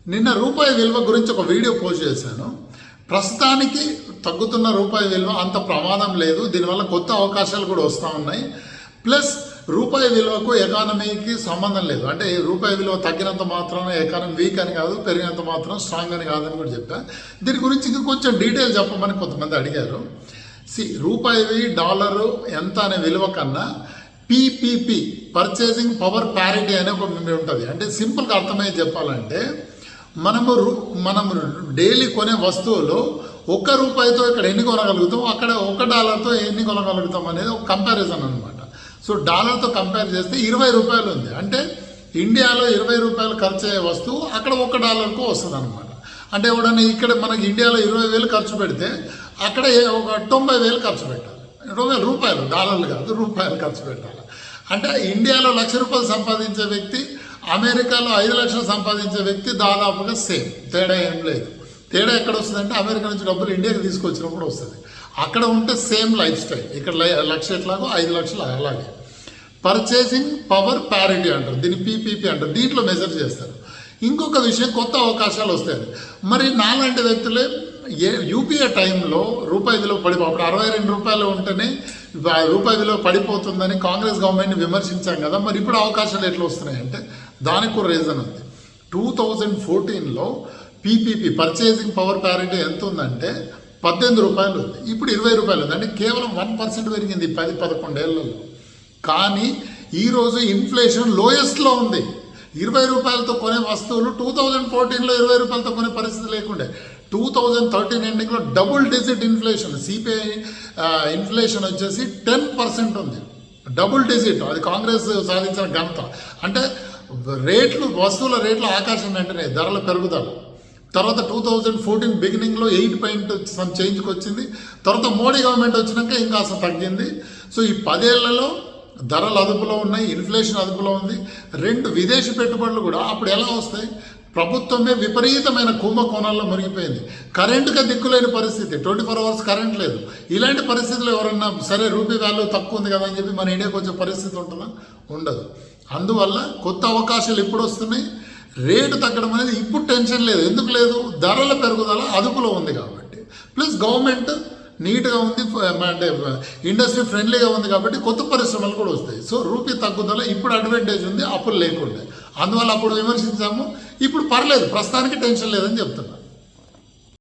నిన్న రూపాయి విలువ గురించి ఒక వీడియో పోస్ట్ చేశాను. ప్రస్తుతానికి తగ్గుతున్న రూపాయి విలువ అంత ప్రమాదం లేదు, దీనివల్ల కొత్త అవకాశాలు కూడా వస్తూ ఉన్నాయి. ప్లస్ రూపాయి విలువకు ఎకానమీకి సంబంధం లేదు. అంటే రూపాయి విలువ తగ్గినంత మాత్రాన ఎకానమీ వీక్ అని కాదు, పెరిగినంత మాత్రం స్ట్రాంగ్ అని కాదని కూడా చెప్పా. దీని గురించి ఇంకా కొంచెం డీటెయిల్ చెప్పమని కొంతమంది అడిగారు. రూపాయి డాలరు ఎంత అనే విలువ కన్నా పీపీపీ పర్చేసింగ్ పవర్ ప్యారిటీ అనే ఒక ఉంటుంది. అంటే సింపుల్గా అర్థమయ్యే చెప్పాలంటే మనము డైలీ కొనే వస్తువులు ₹1 ఇక్కడ ఎన్ని కొనగలుగుతాం, అక్కడ $1 ఎన్ని కొనగలుగుతాం అనేది ఒక కంపారిజన్ అనమాట. సో డాలర్తో కంపేర్ చేస్తే ₹20 ఉంది. అంటే ఇండియాలో ₹20 ఖర్చు అయ్యే వస్తువు అక్కడ $1 వస్తుంది అనమాట. అంటే ఎవడన్నా ఇక్కడ మనకి ఇండియాలో 20,000 ఖర్చు పెడితే అక్కడ ఒక 90,000 ఖర్చు పెట్టాలి. ₹20 డాలర్లు కాదు, రూపాయలు ఖర్చు పెట్టాలి. అంటే ఇండియాలో ₹1,00,000 సంపాదించే వ్యక్తి అమెరికాలో 5 లక్షలు సంపాదించే వ్యక్తి దాదాపుగా సేమ్, తేడా ఏం లేదు. తేడా ఎక్కడ వస్తుందంటే అమెరికా నుంచి డబ్బులు ఇండియాకి తీసుకొచ్చినప్పుడు వస్తుంది. అక్కడ ఉంటే సేమ్ లైఫ్ స్టైల్, ఇక్కడ 1,00,000 ఎట్లాగో 5 లక్షలు అలాగే. పర్చేసింగ్ పవర్ ప్యారిటీ అంటారు, దీన్ని పీపీపీ అంటారు. దీంట్లో మెజర్ చేస్తారు. ఇంకొక విషయం, కొత్త అవకాశాలు వస్తాయి. మరి నాలాంటి వ్యక్తులే యూపీఏ టైంలో రూపాయి విలువ అప్పుడు ₹62 ఉంటేనే రూపాయి విలువ పడిపోతుందని కాంగ్రెస్ గవర్నమెంట్ని విమర్శించాం కదా. మరి ఇప్పుడు అవకాశాలు ఎట్లా వస్తున్నాయంటే దానికి ఒక రీజన్ ఉంది. 2014లో పీపీపీ పర్చేసింగ్ పవర్ ప్యారిటీ ఎంత ఉందంటే ₹18 ఉంది. ఇప్పుడు ₹20 ఉంది. అంటే కేవలం 1% పెరిగింది 10-11 ఏళ్లలో. కానీ ఈరోజు ఇన్ఫ్లేషన్ లోయెస్ట్లో ఉంది. ₹20 కొనే వస్తువులు 2014లో ₹20 కొనే పరిస్థితి లేకుండే. 2013 ఎండింగ్లో double digit inflation, CPI inflation వచ్చేసి 10% ఉంది. డబుల్ డిజిట్, అది కాంగ్రెస్ సాధించిన ఘనత. అంటే వస్తువుల రేట్లు ఆకాశం వెంటనే ధరల పెరుగుదల. తర్వాత 2014 బిగినింగ్లో 8 చేంజ్కి వచ్చింది. తర్వాత మోడీ గవర్నమెంట్ వచ్చినాక ఇంకా అసలు తగ్గింది. సో ఈ 10 ఏళ్లలో ధరలు అదుపులో ఉన్నాయి, ఇన్ఫ్లేషన్ అదుపులో ఉంది. 2 విదేశీ పెట్టుబడులు కూడా అప్పుడు ఎలా వస్తాయి? ప్రభుత్వమే విపరీతమైన కుంభకోణాల్లో మునిగిపోయింది. కరెంటుగా దిక్కులేని పరిస్థితి, 24 అవర్స్ కరెంట్ లేదు. ఇలాంటి పరిస్థితులు ఎవరన్నా సరే రూపీ వాల్యూ తక్కువ ఉంది కదా అని చెప్పి మన ఇండియాకి వచ్చే పరిస్థితి ఉంటుందా? ఉండదు. అందువల్ల కొత్త అవకాశాలు ఇప్పుడు వస్తున్నాయి. రేటు తగ్గడం అనేది ఇప్పుడు టెన్షన్ లేదు. ఎందుకు లేదు? ధరల పెరుగుదల అదుపులో ఉంది కాబట్టి. ప్లస్ గవర్నమెంట్ నీట్గా ఉంది, అంటే ఇండస్ట్రీ ఫ్రెండ్లీగా ఉంది కాబట్టి కొత్త పరిశ్రమలు కూడా వస్తాయి. సో రూపీ తగ్గుదల ఇప్పుడు అడ్వాంటేజ్ ఉంది, అప్పుడు లేకుండే. అందువల్ల అప్పుడు విమర్శించాము, ఇప్పుడు పర్లేదు, ప్రస్తుతానికి టెన్షన్ లేదని చెప్తున్నా.